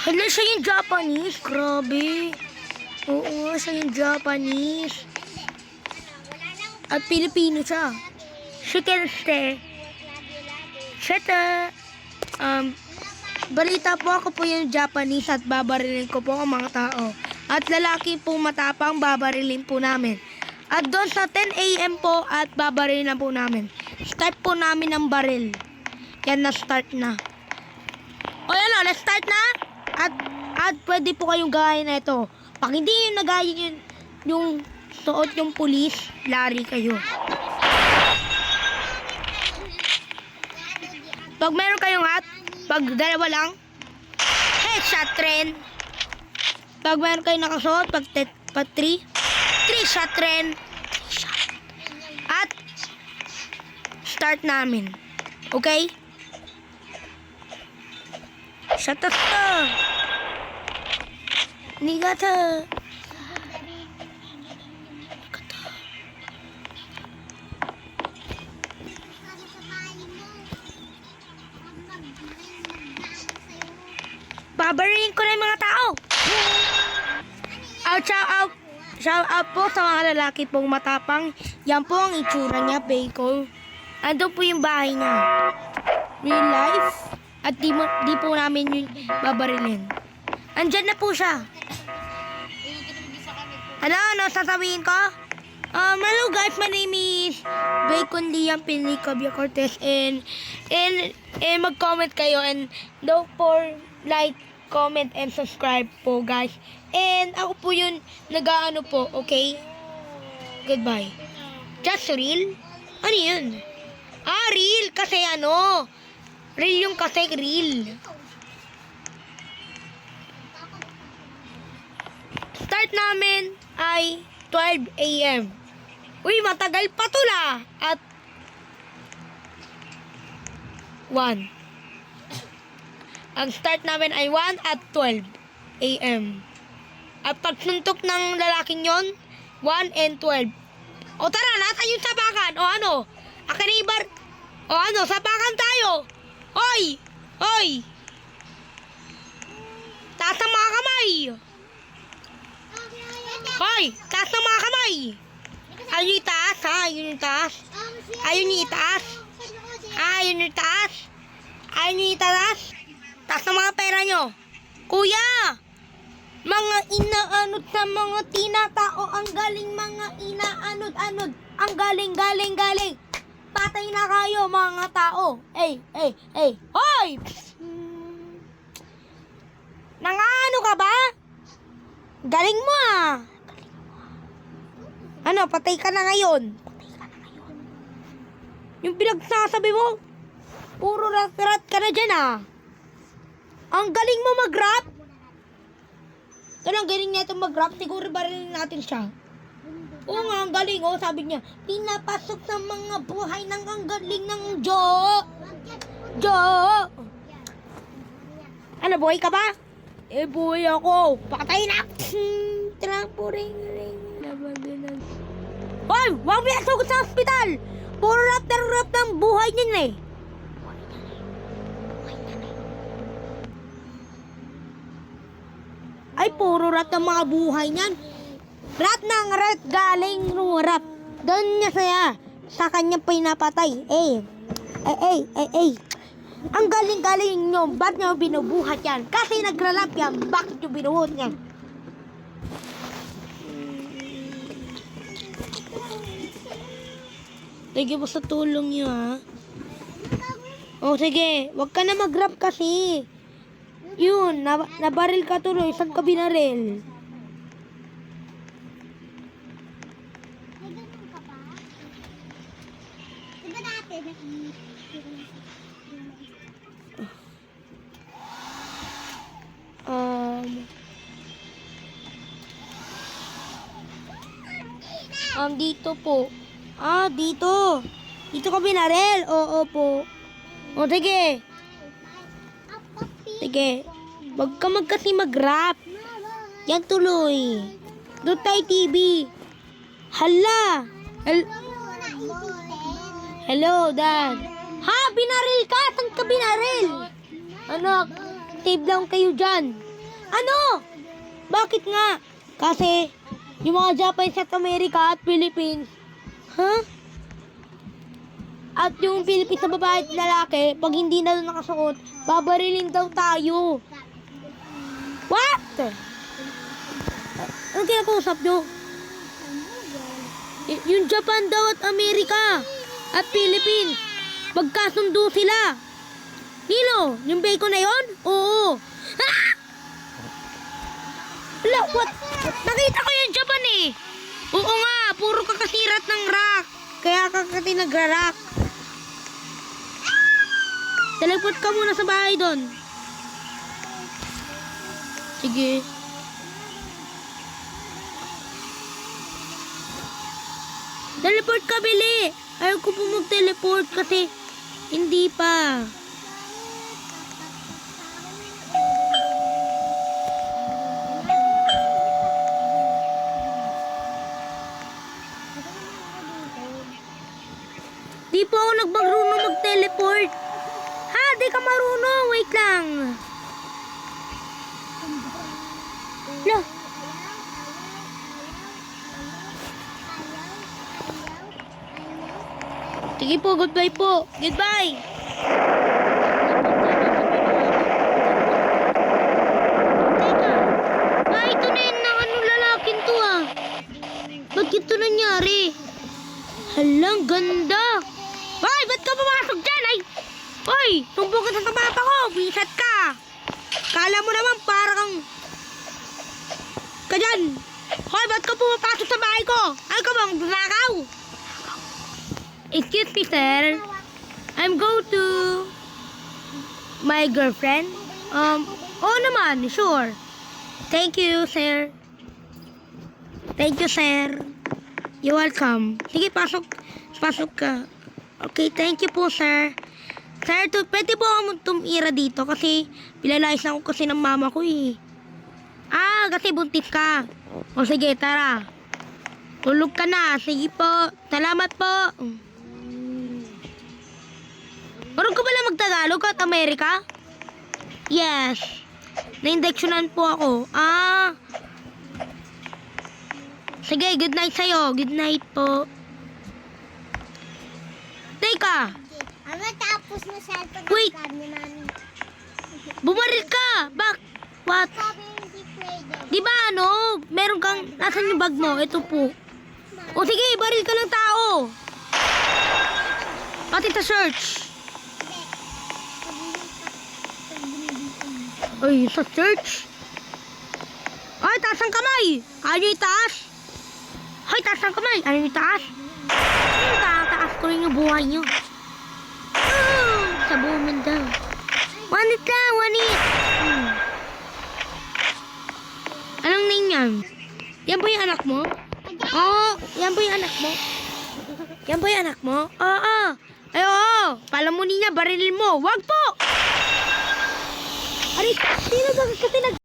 Hala, siya yung Japanese. Grabe. Oo, siya yung Japanese. At Pilipino siya. Shikerte. Shete. Balita po, ako po yung Japanese at babarilin ko po ang mga tao. At lalaki po matapang, babarilin po namin. At doon sa 10 a.m. po at babarilin na po namin. Start po namin ang baril. Yan na, start na. O yan na, let's start na. At pwede po kayong gaya na ito. Pag hindi yung nagaya yung suot yung pulis, lari kayo. Pag meron kayong hat, pag dalawa lang, headshot trend. Pag meron kayong nakasuot, pag 3 shot trend. At start namin. Okay? Shut up to. Nigata. Babarilin ko na yung mga tao. Shout out po sa mga lalaki pong matapang. Yan po ang itsura niya, bacon. Ando po yung bahay niya. Real life. At di po namin yung babarilin. Andyan na po siya. Ano sasabihin ko? Hello guys, my name is Bacon Liam Pinicabia Cortez and mag-comment kayo and don't for like, comment and subscribe po guys. And ako po yun nag-aano po, okay? Goodbye. Just real? Ano yun? Real kasi ano? Real yung kasi real. Start namin ay 12 a.m. Uy, matagal pa to la. At 1. Ang start namin ay 1 at 12 a.m. At pagsuntok ng lalaking yon, 1 and 12. O tara, nasa yung sabakan. O ano? Akanibar. O ano, sabakan tayo. Hoy! Hoy! Taas ang mga kamay! Hoy! Taas ang mga kamay! Ayun yung itaas, ha? Ayun yung itaas. Ayun yung itaas. Ayun yung itaas. Ayun yung itaas. Taas ang mga pera nyo. Kuya! Mga inaanod sa mga tinatao. Ang galing mga inaanod-anod. Ang galing. Patay na kayo mga tao. Hey. Hoy! Nangano ka ba? Galing mo ah. Ano, patay ka na ngayon. Yung pinagsasabi mo, puro rat-rat ka na dyan ah. Ang galing mo mag-rap. Ganang galing niya itong mag-rap. Siguro barilin natin siya. Oo nga, ang galing. Oh, sabi niya, pinapasok sa mga buhay ng ang galing ng Jo. Ano, buhay ka ba? Eh, buhay ako. Patay na. Trampuring. Hoy, huwag mo yasugod sa hospital. Puro rap ng buhay niya eh. Ay, puro rat ng mga buhay niyan. Rat ng rat, galing rap. Doon niya saya. Sa kanya pinapatay. Ang galing-galing nyo. Ba't nyo binubuhat yan? Kasi nagralap yan. Bakit nyo binubuhat yan? Sige po sa tulong nyo ha. O sige, wag ka na mag-rap kasi. Yun, nabaril ka tuloy. Saan ka binaril? Dito po. Dito. Dito ka binaril. Oo po. O, sige. Sige. Wag ka kasi mag-rap. Yan tuloy. Dutay TV. Hala. Hello, Dad. Ha? Binaril ka? Saan ka binaril? Anak, save lang kayo dyan. Ano? Bakit nga? Kasi, yung mga Japanese at Amerika at Philippines, at yung Philippines na babae at lalaki, pag hindi na doon nakasuot, babarilin daw tayo. What? Anong kinakausap nyo? Yung Japan daw at Amerika at Philippines, magkasundo sila. Nino, yung bacon na yon? Oo. Ah! Wala, what? Nakita ko yung Japan eh. Oo nga, puro kakasirat ng rock. Kaya kakati nagra-rock. Teleport ka muna sa bahay doon. Sige. Teleport ka, Bili. Ayaw ko po mag-teleport kasi hindi pa. Di po ako nagmarunong mag-teleport. Ha? Di ka marunong. Wait lang. Lah. Sige po, goodbye po. Goodbye. Teka. Ito na yun na lalaking to ah. Ba't ito nangyari? Halang ganda. Hoy, ba't ka pumasok dyan? Ay! Hoy, tumbok ka sa tabata ko. Bisat ka. Kala mo naman parang ka dyan. Hoy, ba't ka pumapasok sa bahay ko? Ay ka bang bunakaw? Excuse me, sir. I'm going to my girlfriend. Oo naman, sure. Thank you, sir. Thank you, sir. You're welcome. Sige, pasok. Pasok ka. Okay, thank you po, sir. Sir, pwede po ako tumira dito kasi pinalayas ako kasi ng mama ko eh. Ah, kasi buntis ka. O sige, tara. Tulog ka na. Sige po. Salamat po. Marunong ka pala magtagalog at Amerika? Yes. Na-indeksyonan po ako. Ah. Sige, good night sa'yo. Good night po. Teka. Ama, tapos na cellphone Wait. kami, mami. Bumaril ka. What? Sabi hindi pwede. Di ba ano? Meron kang, nasan yung bag mo? Ito po. O sige, baril ka ng tao. Pati sa search. Ay, sa search? Ay, taas ang kamay. Ayaw yung itaas. Ay, taas ang kamay. Ayaw yung itaas. Taas ko rin yung buhay nyo. Oh, sa buong mundo. Wanit lang, wanit. Anong name yan? Yan po yung anak mo? Oo, yan po yung anak mo. Yan po yung anak mo? Oo. Ay, oo. Palamunin niya, barilin mo. Wag po! Aray, sino ba kasi